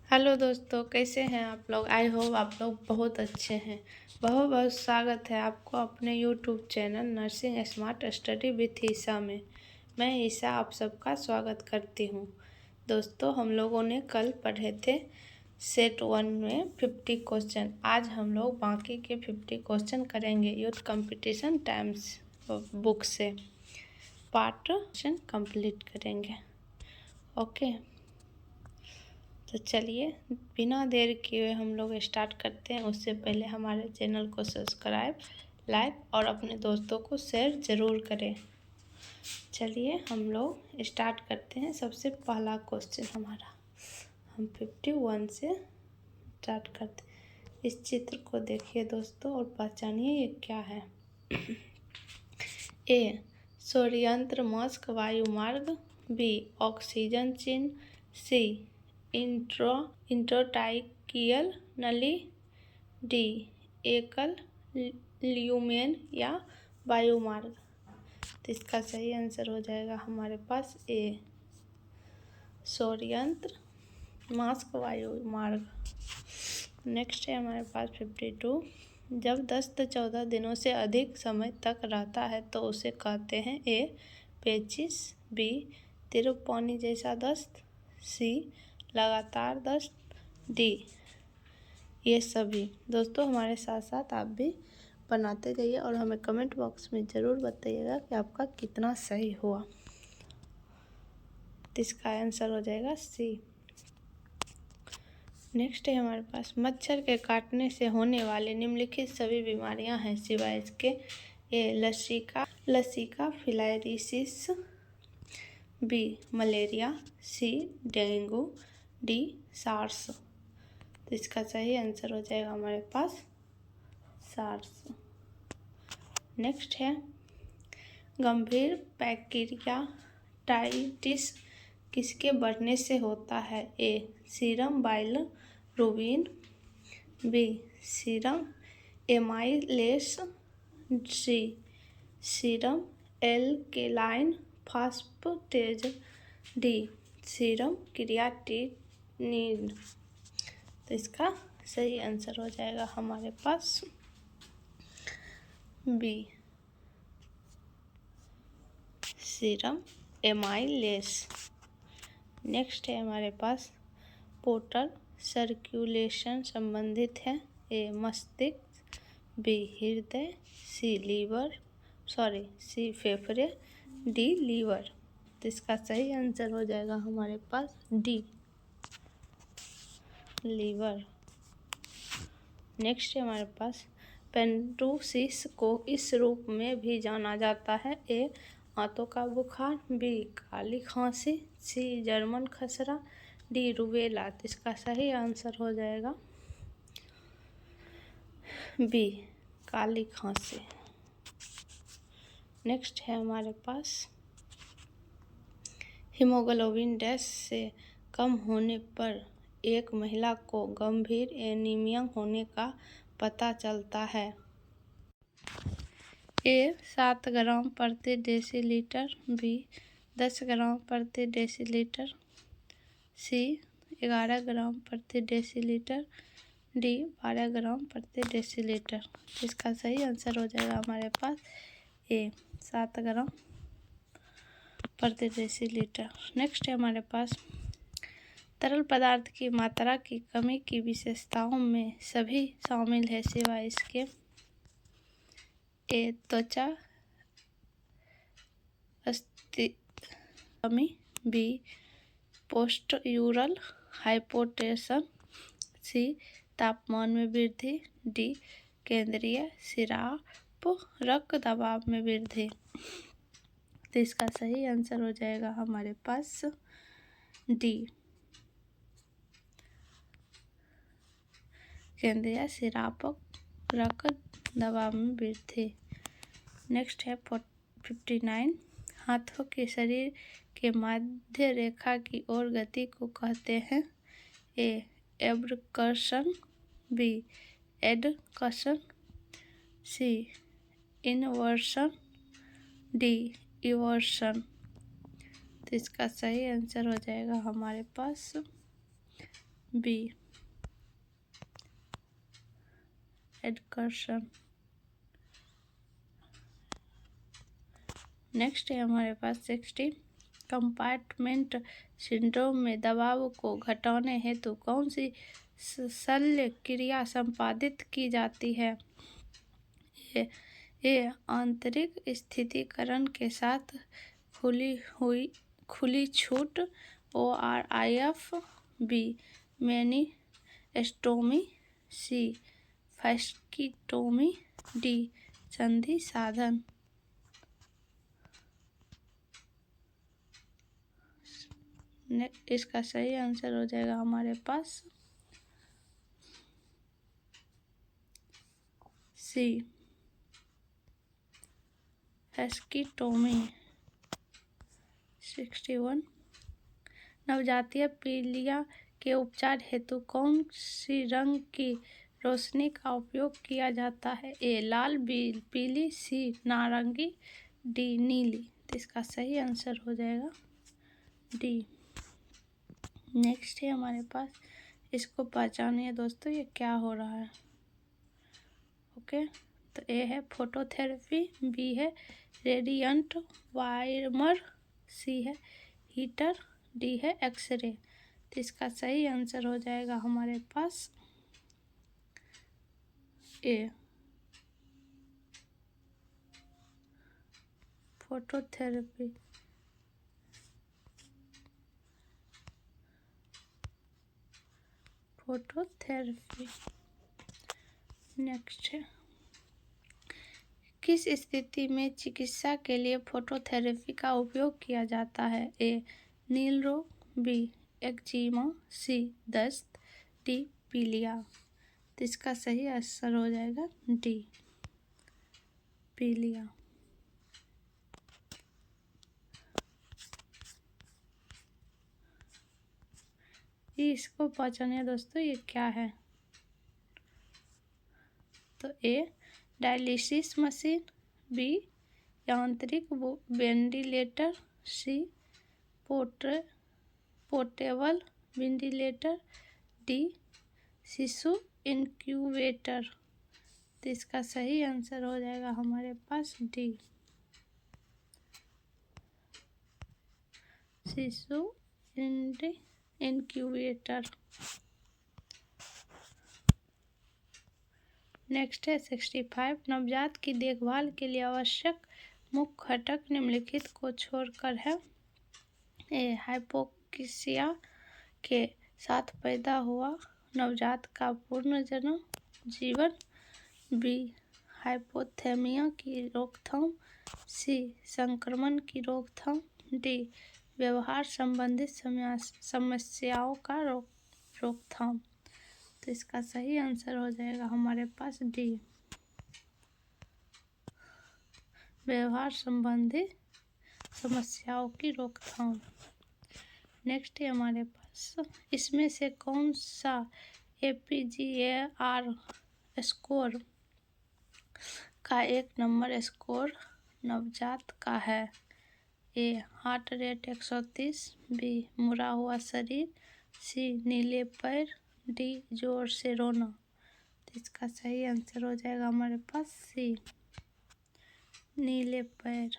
Hello दोस्तों, कैसे हैं आप लोग। आई होप आप लोग बहुत अच्छे हैं। बहुत बहुत स्वागत है आपको अपने YouTube channel nursing smart study with Isa में। मैं ईसा आप सबका स्वागत करती हूं। दोस्तों, हम लोगों ने कल पढ़े थे सेट 1 में 50 क्वेश्चन। आज हम लोग बाकी के 50 क्वेश्चन करेंगे यूथ कंपटीशन टाइम्स बुक से। पार्ट क्वेश्चन कंप्लीट करेंगे। ओके, तो चलिए बिना देर किए हम लोग स्टार्ट करते हैं। उससे पहले हमारे चैनल को सब्सक्राइब, लाइक और अपने दोस्तों को शेयर ज़रूर करें। चलिए हम लोग स्टार्ट करते हैं। सबसे पहला क्वेश्चन हमारा, हम 51 से स्टार्ट करते हैं। इस चित्र को देखिए दोस्तों और पहचानिए ये क्या है। ए सूर्ययंत्र मस्क वायुमार्ग, बी ऑक्सीजन चिन्ह, सी इंट्रोटाइकियल नली, डी एकल ल्यूमेन या वायुमार्ग। तो इसका सही आंसर हो जाएगा हमारे पास ए सूर्ययंत्र मास्क वायुमार्ग। नेक्स्ट है हमारे पास 52। जब दस्त 14 दिनों से अधिक समय तक रहता है तो उसे कहते हैं ए पेचिश, बी तिरुप्पानी जैसा दस्त, सी लगातार दस्त, डी ये सभी। दोस्तों, हमारे साथ साथ आप भी बनाते जाइए और हमें कमेंट बॉक्स में ज़रूर बताइएगा कि आपका कितना सही हुआ। तो इसका आंसर हो जाएगा सी। नेक्स्ट है हमारे पास, मच्छर के काटने से होने वाली निम्नलिखित सभी बीमारियां हैं सिवाय इसके। ए लसिका फिलारिसिस, बी मलेरिया, सी डेंगू, डी सार्स। तो इसका सही आंसर हो जाएगा हमारे पास सार्स। नेक्स्ट है, गंभीर पैंक्रियाटाइटिस किसके बढ़ने से होता है। A serum bilirubin, B serum amylase, C serum alkaline phosphatase, D serum creatinine. तो इसका सही आंसर हो जाएगा हमारे पास बी सीरम एमाइलेस। नेक्स्ट है हमारे पास, पोर्टल सर्कुलेशन संबंधित है। ए मस्तिष्क, बी हृदय, सी फेफड़े, डी लीवर। तो इसका सही आंसर हो जाएगा हमारे पास डी लीवर। नेक्स्ट है हमारे पास, पेंटोसिस को इस रूप में भी जाना जाता है। ए आंतों का बुखार, बी काली खांसी, सी जर्मन खसरा, डी रूबेला। तो इसका सही आंसर हो जाएगा बी काली खांसी। नेक्स्ट है हमारे पास, हीमोग्लोबिन डैश से कम होने पर एक महिला को गंभीर एनीमिया होने का पता चलता है। ए 7 ग्राम प्रति डेसीलीटर, बी 10 ग्राम प्रति डेसीलीटर, सी 11 ग्राम प्रति डेसीलीटर, डी 12 ग्राम प्रति डेसीलीटर। इसका सही आंसर हो जाएगा हमारे पास ए 7 ग्राम प्रति डेसीलीटर। नेक्स्ट है हमारे पास, तरल पदार्थ की मात्रा की कमी की विशेषताओं में सभी शामिल है सिवाय इसके। ए त्वचा कमी, बी पोस्टयूरल हाइपोटेंशन, सी तापमान में वृद्धि, डी केंद्रीय सिराप रक्त दबाव में वृद्धि। तो इसका सही आंसर हो जाएगा हमारे पास डी केंद्रीय सिरापक रक्त दबाव में वृद्धि। नेक्स्ट है 59। हाथों के शरीर के मध्य रेखा की ओर गति को कहते हैं। ए एब्डक्शन, बी एडक्शन, सी इनवर्सन, डी इवर्सन। तो इसका सही आंसर हो जाएगा हमारे पास बी एडकर्सन। नेक्स्ट है हमारे पास 60, कंपार्टमेंट सिंड्रोम में दबाव को घटाने हेतु कौन सी शल्य क्रिया संपादित की जाती है? ए आंतरिक स्थिरीकरण के साथ खुली छूट ORIF, बी मेनिस्टेक्टोमी, सी फैस्किटोमी, डी संधि साधन। इसका सही आंसर हो जाएगा हमारे पास सी फैस्किटोमी। 61, नवजातीय पीलिया के उपचार हेतु कौन सी रंग की रोशनी का उपयोग किया जाता है? ए लाल, बी पीली, सी नारंगी, डी नीली। तो इसका सही आंसर हो जाएगा डी। नेक्स्ट है हमारे पास, इसको पहचानिए दोस्तों, ये क्या हो रहा है। ओके, तो ए है फोटोथेरेपी, बी है रेडियंट वार्मर, सी है हीटर, डी है एक्सरे। तो इसका सही आंसर हो जाएगा हमारे पास ए फोटोथेरेपी। नेक्स्ट है, किस स्थिति में चिकित्सा के लिए फोटोथेरेपी का उपयोग किया जाता है? ए नील रोग, बी एक्जिमा, सी दस्त, डी पीलिया। तो इसका सही आंसर हो जाएगा डी पीलिया। इसको पहचानिए दोस्तों, ये क्या है। तो ए डायलिसिस मशीन, बी यांत्रिक वेंटिलेटर, सी पोर्टेबल वेंटिलेटर, डी शिशु इंक्यूबेटर। तो इसका सही आंसर हो जाएगा हमारे पास डी शिशु इंक्यूबेटर। नेक्स्ट है 65, नवजात की देखभाल के लिए आवश्यक मुख्य घटक निम्नलिखित को छोड़कर है। ए हाइपोक्सिया के साथ पैदा हुआ नवजात का पूर्ण जीवन, बी हाइपोथर्मिया की रोकथाम, सी संक्रमण की रोकथाम, डी व्यवहार संबंधित समस्याओं का रोकथाम। तो इसका सही आंसर हो जाएगा हमारे पास डी व्यवहार संबंधी समस्याओं की रोकथाम। नेक्स्ट है हमारे पास, इसमें से कौन सा APGAR स्कोर का 1 नंबर स्कोर नवजात का है? ए हार्ट रेट 130, बी मुड़ा हुआ शरीर, सी नीले पैर, डी जोर से रोना। तो इसका सही आंसर हो जाएगा हमारे पास सी नीले पैर।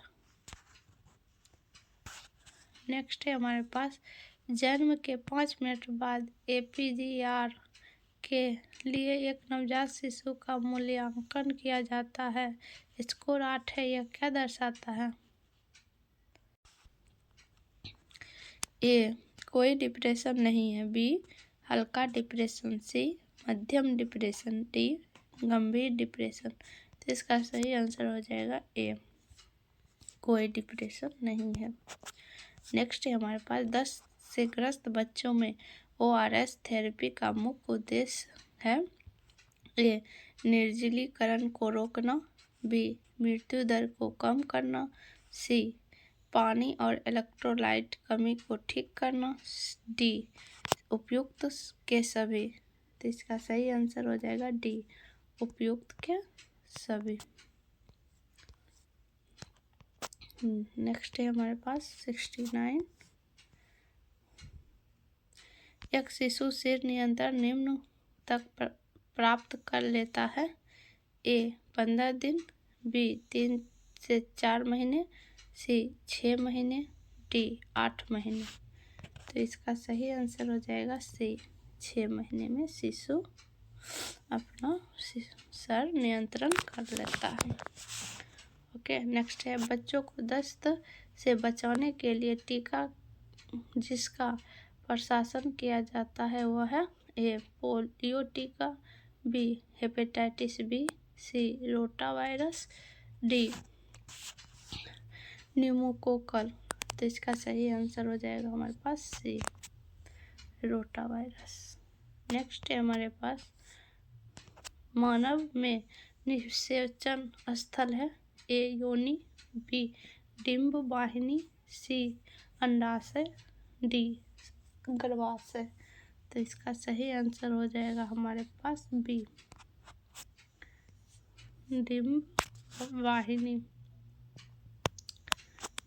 नेक्स्ट है हमारे पास, जन्म के 5 मिनट बाद APGAR के लिए एक नवजात शिशु का मूल्यांकन किया जाता है। स्कोर 8 है, यह क्या दर्शाता है? ए कोई डिप्रेशन नहीं है, बी हल्का डिप्रेशन, सी मध्यम डिप्रेशन, डी गंभीर डिप्रेशन। तो इसका सही आंसर हो जाएगा ए कोई डिप्रेशन नहीं है। नेक्स्ट है हमारे पास, 10 से ग्रस्त बच्चों में ORS थेरेपी का मुख्य उद्देश्य है। ए निर्जलीकरण को रोकना, बी मृत्यु दर को कम करना, सी पानी और इलेक्ट्रोलाइट कमी को ठीक करना, डी उपयुक्त के सभी। तो इसका सही आंसर हो जाएगा डी उपयुक्त के सभी। नेक्स्ट है हमारे पास 69, एक शिशु सिर नियंत्रण निम्न तक प्राप्त कर लेता है। ए 15 दिन, बी 3 से 4 महीने, सी 6 महीने, डी 8 महीने। तो इसका सही आंसर हो जाएगा सी, 6 महीने में शिशु अपना सर नियंत्रण कर लेता है। ओके, नेक्स्ट है बच्चों को दस्त से बचाने के लिए टीका जिसका प्रशासन किया जाता है वह है ए पोलियो टीका, बी हेपेटाइटिस बी, सी रोटा वायरस, डी न्यूमोकोकल। तो इसका सही आंसर हो जाएगा हमारे पास सी, रोटा वायरस। नेक्स्ट है हमारे पास मानव में निषेचन स्थल है ए योनि, बी डिंब वाहिनी, सी अंडाशय, डी गर्भाशय। तो इसका सही आंसर हो जाएगा हमारे पास बी, डिंब वाहिनी।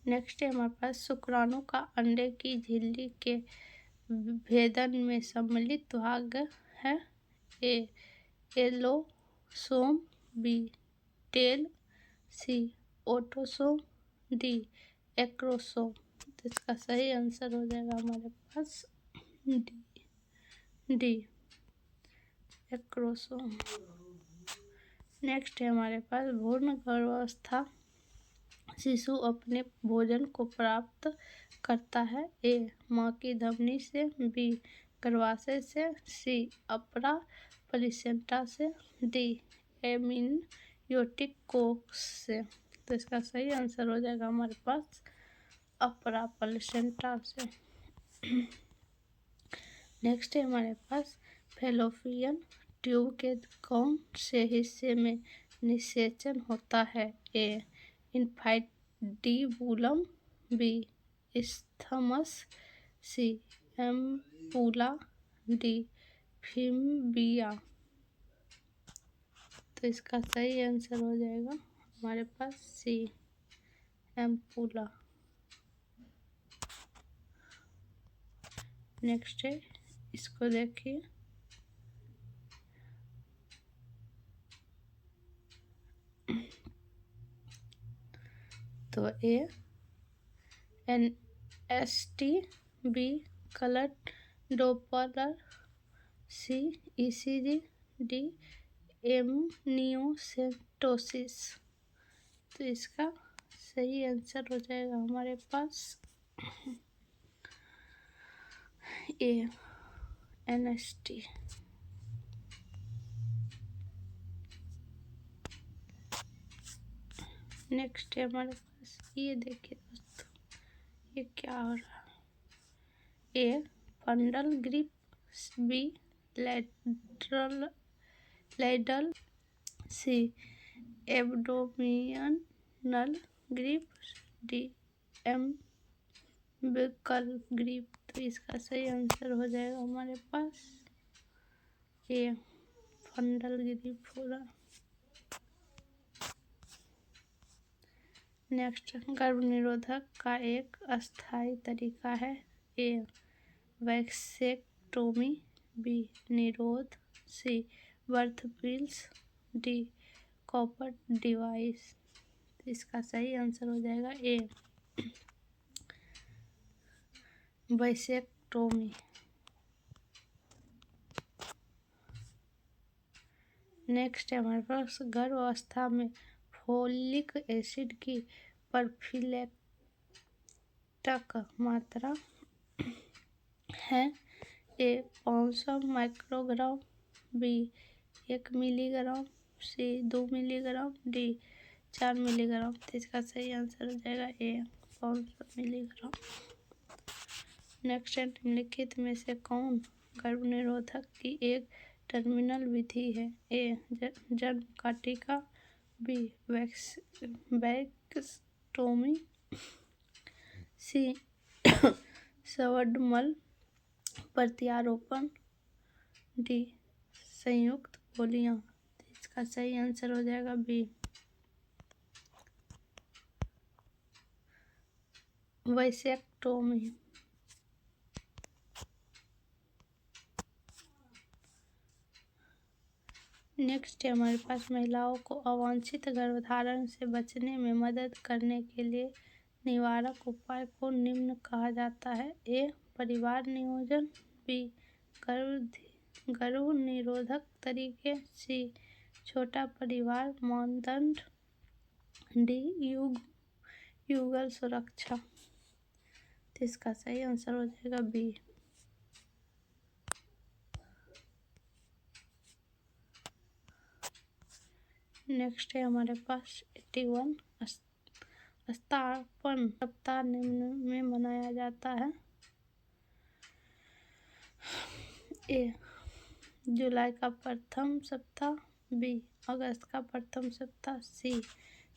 नेक्स्ट है हमारे पास शुक्राणु का अंडे की झिल्ली के भेदन में सम्मिलित भाग है ए एलोसोम, बी टेल, सी ऑटोसोम, डी एक्रोसोम। तो इसका सही आंसर हो जाएगा हमारे पास डी एक्रोसोम। नेक्स्ट है हमारे पास भ्रूण गर्भावस्था शिशु अपने भोजन को प्राप्त करता है ए माँ की धमनी से, बी गर्भाशय से, सी अपरा प्लेसेंटा से, डी एमनियोटिक कोश से। तो इसका सही आंसर हो जाएगा हमारे पास अपरा प्लेसेंटा से। नेक्स्ट है हमारे पास फैलोपियन ट्यूब के कौन से हिस्से में निषेचन होता है ए इन्फाइंडिबुलम, बी इस्थमस, सी एम्पुला, डी फिम्बिया। तो इसका सही आंसर हो जाएगा हमारे पास सी एम्पुला। नेक्स्ट है इसको देखिए तो ए NST, बी कलर डोपलर, सी ECG, डी एमनियोसेटोसिस। तो इसका सही आंसर हो जाएगा हमारे पास ए NST। नेक्स्ट है हमारे पास ये देखिए दोस्तों ये क्या हो रहा है A fundal grip, B lateral, C abdominal grip, D umbilical grip. तो इसका सही आंसर हो जाएगा हमारे पास ए फंडल ग्रिप हो रहा। नेक्स्ट गर्भ निरोधक का एक अस्थायी तरीका है ए vasectomy, B Nirodh, C birth pills, D copper device. तो इसका सही आंसर हो जाएगा ए वैक्सेक्टोमी। नेक्स्ट है हमारे पास गर्भावस्था में फोलिक एसिड की प्रोफिलैक्टिक मात्रा है ए 500 माइक्रोग्राम, बी 1 मिलीग्राम, सी 2 मिलीग्राम, डी 4 मिलीग्राम। तो इसका सही आंसर हो जाएगा ए 500 मिलीग्राम। नेक्स्ट है निम्नलिखित में से कौन गर्भ निरोधक की एक टर्मिनल विधि है ए जन्म काटिका, बी वैक्सटोमी, सी सबडमल प्रत्यारोपण, डी संयुक्त गोलियां। इसका सही आंसर हो जाएगा बी वैक्सेक्टोमी। नेक्स्ट है हमारे पास महिलाओं को अवांछित गर्भधारण से बचने में मदद करने के लिए निवारक उपाय को निम्न कहा जाता है। ए परिवार नियोजन, बी गर्भ निरोधक तरीके, सी छोटा परिवार मानदंड, डी युगल सुरक्षा। तो इसका सही आंसर हो जाएगा बी। नेक्स्ट है हमारे पास 81 स्थापन सप्ताह निम्न में मनाया जाता है। ए जुलाई का प्रथम सप्ताह, बी अगस्त का प्रथम सप्ताह, सी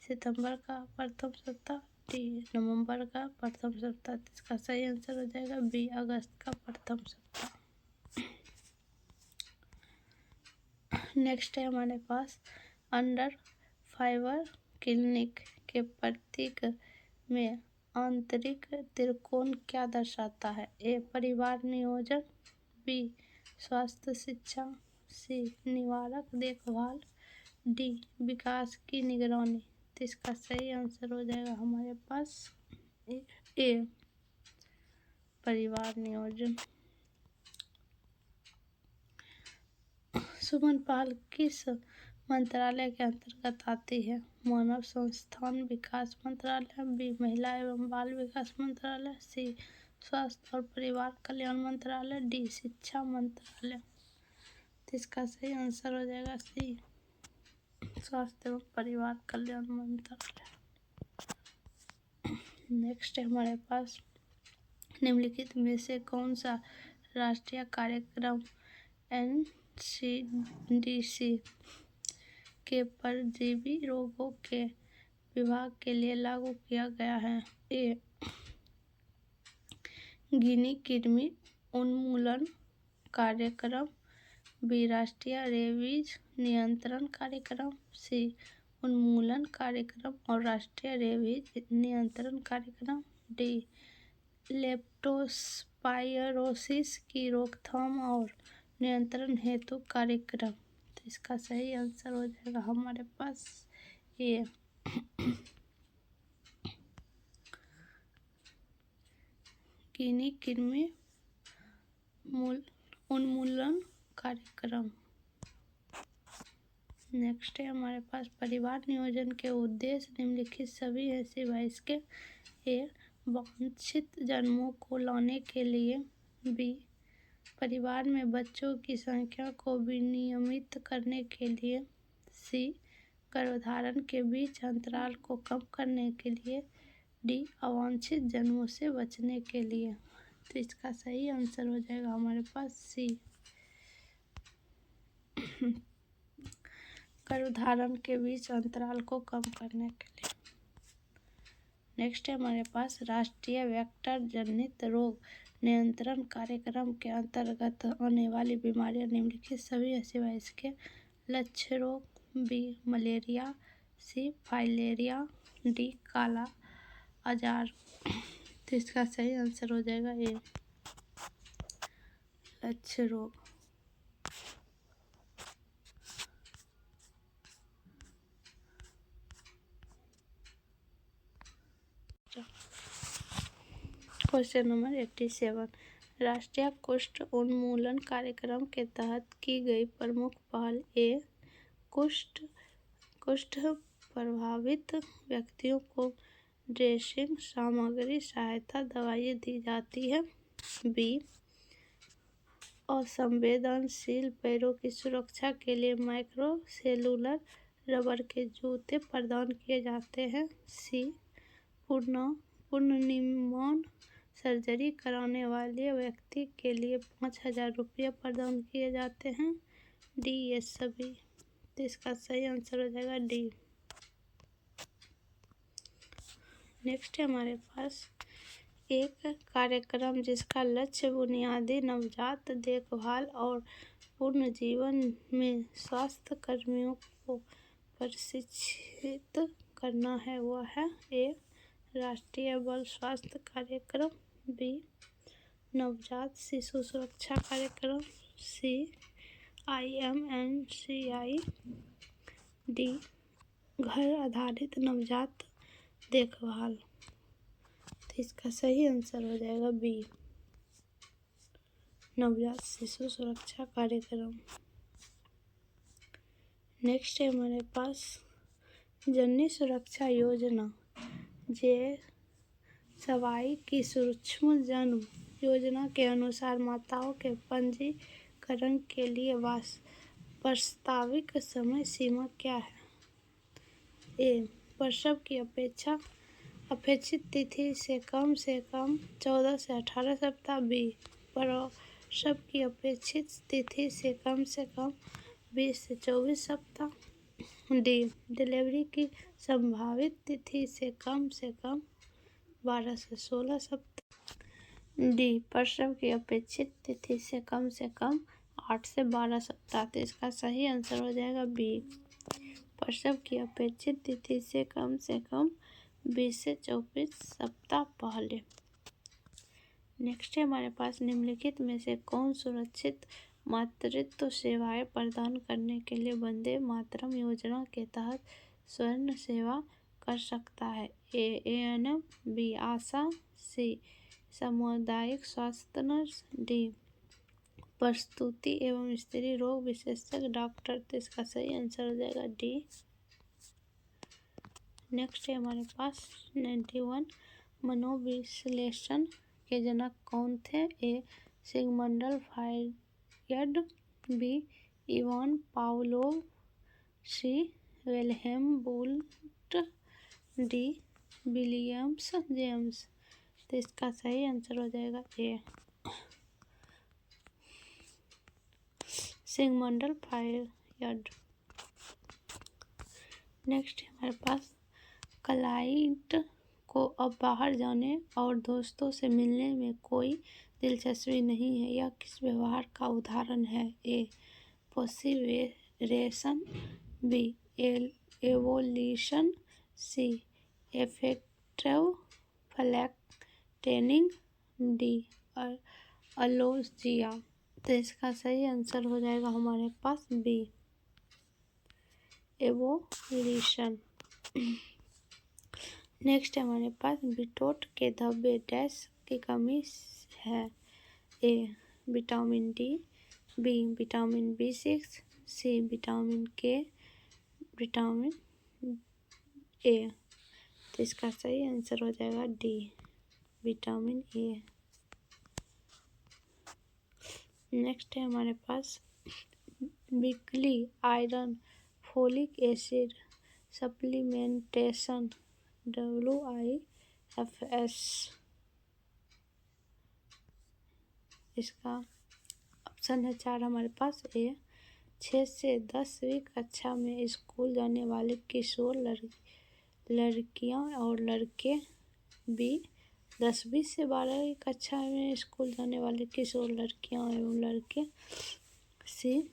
सितंबर का प्रथम सप्ताह, डी नवंबर का प्रथम सप्ताह। इसका सही आंसर हो जाएगा बी अगस्त का प्रथम सप्ताह। नेक्स्ट है हमारे पास अंडर फाइबर क्लिनिक के प्रतीक में आंतरिक त्रिकोण क्या दर्शाता है। ए परिवार नियोजन, बी स्वास्थ्य शिक्षा, सी निवारक देखभाल, डी विकास की निगरानी। तो इसका सही आंसर हो जाएगा हमारे पास ए परिवार नियोजन। सुमन पहल किस मंत्रालय के अंतर्गत आती है। मानव संसाधन विकास मंत्रालय, बी महिला एवं बाल विकास मंत्रालय, सी स्वास्थ्य और परिवार कल्याण मंत्रालय, डी शिक्षा मंत्रालय। तो इसका सही आंसर हो जाएगा सी स्वास्थ्य एवं परिवार कल्याण मंत्रालय। नेक्स्ट है हमारे पास निम्नलिखित में से कौन सा राष्ट्रीय कार्यक्रम NCDC के परजीवी रोगों के विभाग के लिए लागू किया गया है। ए गिनी कृमि उन्मूलन कार्यक्रम, बी राष्ट्रीय रेबीज नियंत्रण कार्यक्रम, सी उन्मूलन कार्यक्रम और राष्ट्रीय रेबीज नियंत्रण कार्यक्रम, डी लेप्टोस्पायरोसिस की रोकथाम और नियंत्रण हेतु कार्यक्रम। तो इसका सही आंसर हो जाएगा हमारे पास ये गिनी कृमि उन्मूलन कार्यक्रम। नेक्स्ट है हमारे पास परिवार नियोजन के उद्देश्य निम्नलिखित सभी हैं सिवाय इसके। ए वांछित जन्मों को लाने के लिए, बी परिवार में बच्चों की संख्या को विनियमित करने के लिए, सी गर्भधारण के बीच अंतराल को कम करने के लिए, डी अवांछित जन्मों से बचने के लिए। तो इसका सही आंसर हो जाएगा हमारे पास सी गर्भधारण के बीच अंतराल को कम करने के लिए। नेक्स्ट है हमारे पास राष्ट्रीय वेक्टर जनित रोग नियंत्रण कार्यक्रम के अंतर्गत आने वाली बीमारियां निम्नलिखित सभी सिवाय इसके। लक्ष्य रोग, बी मलेरिया, सी फाइलेरिया, डी काला आजार। तो इसका सही आंसर हो जाएगा ए लक्ष्य रोग। क्वेश्चन नंबर 87 राष्ट्रीय कुष्ठ उन्मूलन कार्यक्रम के तहत की गई प्रमुख पहल। ए कुष्ठ प्रभावित व्यक्तियों को ड्रेसिंग सामग्री सहायता दवाइयाँ दी जाती है। बी असंवेदनशील पैरों की सुरक्षा के लिए माइक्रोसेलुलर रबर के जूते प्रदान किए जाते हैं। सी पुनर्निर्माण सर्जरी कराने वाले व्यक्ति के लिए 5,000 रुपये प्रदान किए जाते हैं। डी ये सभी। तो इसका सही आंसर हो जाएगा डी। नेक्स्ट है हमारे पास एक कार्यक्रम जिसका लक्ष्य बुनियादी नवजात देखभाल और पुनर्जीवन में स्वास्थ्य कर्मियों को प्रशिक्षित करना है वह है। ए राष्ट्रीय बाल स्वास्थ्य कार्यक्रम, बी नवजात शिशु सुरक्षा कार्यक्रम, सी IMNCI डी घर आधारित नवजात देखभाल। तो इसका सही आंसर हो जाएगा बी, नवजात शिशु सुरक्षा कार्यक्रम। नेक्स्ट है हमारे पास जननी सुरक्षा योजना। जे सवाई की सूक्ष्म जन्म योजना के अनुसार माताओं के पंजीकरण के लिए प्रस्तावित समय सीमा क्या है? ए, प्रसव की अपेक्षित तिथि से कम 14 से 18 सप्ताह। बी, प्रसव की अपेक्षित तिथि से कम 20 से 24 सप्ताह। डी, डिलीवरी की संभावित तिथि से कम 12 से 16 सप्ताह। डी, प्रसव की अपेक्षित तिथि से कम 8 से 12 सप्ताह। तो इसका सही आंसर हो जाएगा बी, प्रसव की अपेक्षित तिथि से कम 20 से 24 सप्ताह पहले। नेक्स्ट है हमारे पास निम्नलिखित में से कौन सुरक्षित मातृत्व सेवाएं प्रदान करने के लिए वंदे मातरम योजना के तहत स्वर्ण सेवा कर सकता है? ए, ANM, बी, आशा, सी, सामुदायिक स्वास्थ्य नर्स, डी, प्रसूति एवं स्त्री रोग विशेषज्ञ डॉक्टर। तो इसका सही आंसर हो जाएगा डी। नेक्स्ट है हमारे पास 91 मनोविश्लेषण के जनक कौन थे? A, Sigmund Freud, B, Ivan Pavlov, C, Wilhelm Wundt, D, Williams James. तो इसका सही आंसर हो जाएगा ए, सिगमंड फ्रॉयड। नेक्स्ट है हमारे पास क्लाइंट को अब बाहर जाने और दोस्तों से मिलने में कोई दिलचस्पी नहीं है, यह किस व्यवहार का उदाहरण है? ए, पोसिवेशन, बी, एवोल्यूशन, सी, एफेक्टिव फ्लैटेनिंग, डी, अलोजिया। तो इसका सही आंसर हो जाएगा हमारे पास बी, एवोल्यूशन। नेक्स्ट हमारे पास बीटरूट के धब्बे डैश की कमी है? A, vitamin D, B, vitamin B6, C, vitamin K, vitamin A. तो इसका सही आंसर हो जाएगा डी, विटामिन ए। नेक्स्ट है हमारे पास weekly iron folic acid supplementation WIFS। इसका ऑप्शन है 4 हमारे पास। ए, 6 से 10वीं कक्षा में स्कूल जाने वाले किशोर लड़कियां और लड़के। बी, 10वीं से 12वीं कक्षा में स्कूल जाने वाले किशोर लड़कियां एवं लड़के। सी,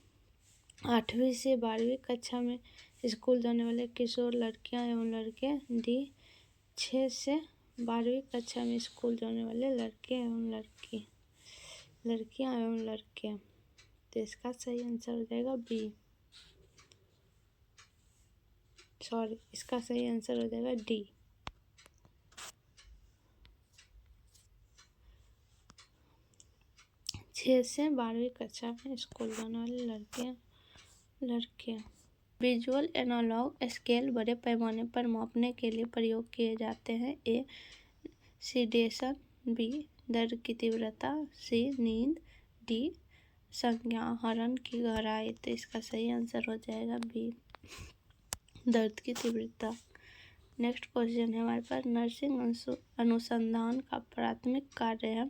8वीं से 12वीं कक्षा में स्कूल जाने वाले किशोर लड़कियां एवं लड़के। डी, 6 से 12वीं कक्षा में स्कूल जाने वाले लड़के एवं लड़कियां एवं लड़के। तो इसका सही आंसर हो जाएगा बी, इसका सही आंसर हो जाएगा डी। छः से 12वीं कक्षा में स्कूल जाने वाले लड़के। विजुअल एनालॉग स्केल बड़े पैमाने पर मापने के लिए प्रयोग किए जाते हैं? ए, सीडेशन, बी, दर्द की तीव्रता, सी, नींद, डी, संज्ञाहरण की गहराई। तो इसका सही आंसर हो जाएगा बी, दर्द की तीव्रता। नेक्स्ट क्वेश्चन है हमारे पास नर्सिंग अनुसंधान का प्राथमिक कार्य है?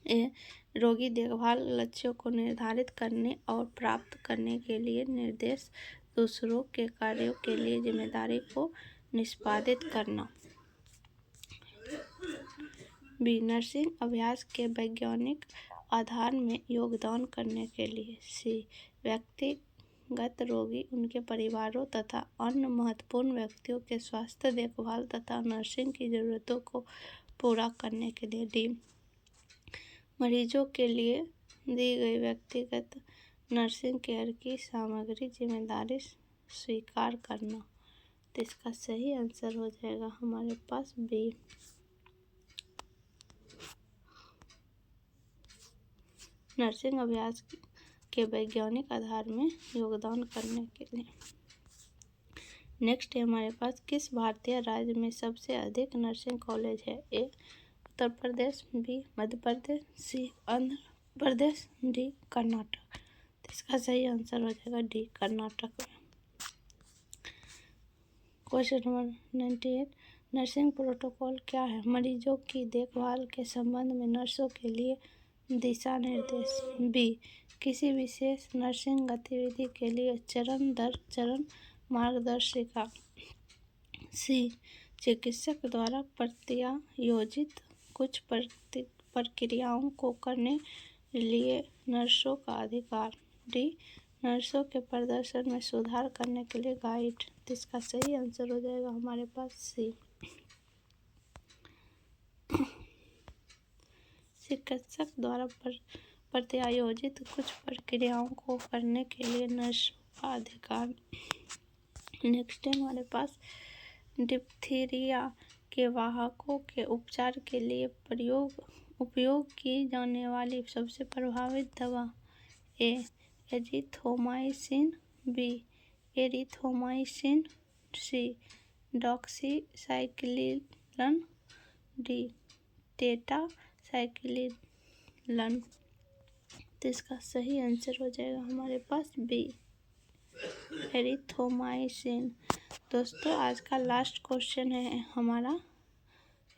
ए, रोगी देखभाल लक्ष्यों को निर्धारित करने और प्राप्त करने के लिए निर्देश, दूसरों के कार्यों के लिए जिम्मेदारी को निष्पादित करना। बी, नर्सिंग अभ्यास के वैज्ञानिक आधार में योगदान करने के लिए। सी, व्यक्तिगत रोगी, उनके परिवारों तथा अन्य महत्वपूर्ण व्यक्तियों के स्वास्थ्य देखभाल तथा नर्सिंग की जरूरतों को पूरा करने के लिए। डी, मरीजों के लिए दी गई व्यक्तिगत नर्सिंग केयर की सामग्री जिम्मेदारी स्वीकार करना। तो इसका सही आंसर हो जाएगा हमारे पास बी। नर्सिंग अभ्यास के वैज्ञानिक आधार में योगदान करने के लिए। नेक्स्ट है हमारे पास, किस भारतीय राज्य में सबसे अधिक नर्सिंग कॉलेज है? ए उत्तर प्रदेश, बी मध्य प्रदेश, सी आंध्र प्रदेश, डी कर्नाटक। तो इसका सही आंसर हो जाएगा डी कर्नाटक में। क्वेश्चन नंबर 98, नर्सिंग प्रोटोकॉल क्या है? मरीजों की देखभाल के संबंध में नर्सों के लिए दिशा निर्देश। बी किसी विशेष नर्सिंग गतिविधि के लिए चरण दर चरण मार्गदर्शिका। सी चिकित्सक द्वारा प्रत्यायोजित कुछ प्रक्रियाओं को करने लिए नर्सों का अधिकार। डी नर्सों के प्रदर्शन में सुधार करने के लिए गाइड। तो इसका सही आंसर हो जाएगा हमारे पास सी। चिकित्सक द्वारा प्रत्यायोजित कुछ प्रक्रियाओं को करने के लिए नर्सों का अधिकार। नेक्स्ट है हमारे पास, डिप्थीरिया के वाहकों के उपचार के लिए उपयोग की जाने वाली सबसे प्रभावित दवा। ए एजिथ्रोमाइसिन, बी एरिथ्रोमाइसिन, सी डॉक्सीसाइक्लिन, डी टेट्रासाइक्लिन। तो इसका सही आंसर हो जाएगा हमारे पास बी एरिथ्रोमाइसिन। दोस्तों आज का लास्ट क्वेश्चन है हमारा,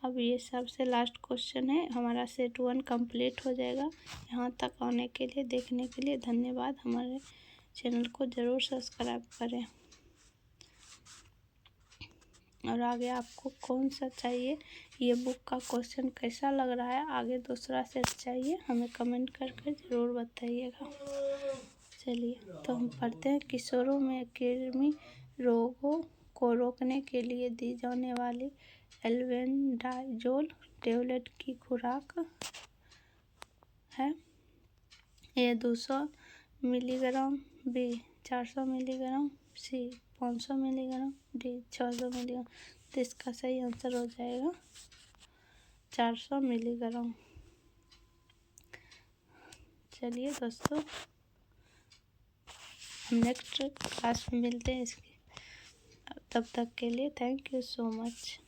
अब ये सबसे लास्ट क्वेश्चन है हमारा, सेट 1 कंप्लीट हो जाएगा। यहाँ तक आने के लिए, देखने के लिए धन्यवाद। हमारे चैनल को ज़रूर सब्सक्राइब करें। और आगे आपको कौन सा चाहिए, ये बुक का क्वेश्चन कैसा लग रहा है, आगे दूसरा सेट चाहिए, हमें कमेंट करके ज़रूर बताइएगा। चलिए तो हम पढ़ते हैं, किशोरों में कृमि रोगों को रोकने के लिए दी जाने वाली एल्बेंडाजोल टेबलेट की खुराक है। ए 200 मिलीग्राम, बी 400 मिलीग्राम, सी 500 मिलीग्राम, डी 600 मिलीग्राम। तो इसका सही आंसर हो जाएगा 400 मिलीग्राम। चलिए दोस्तों, हम नेक्स्ट क्लास में मिलते हैं इसकी, तब तक के लिए थैंक यू सो मच।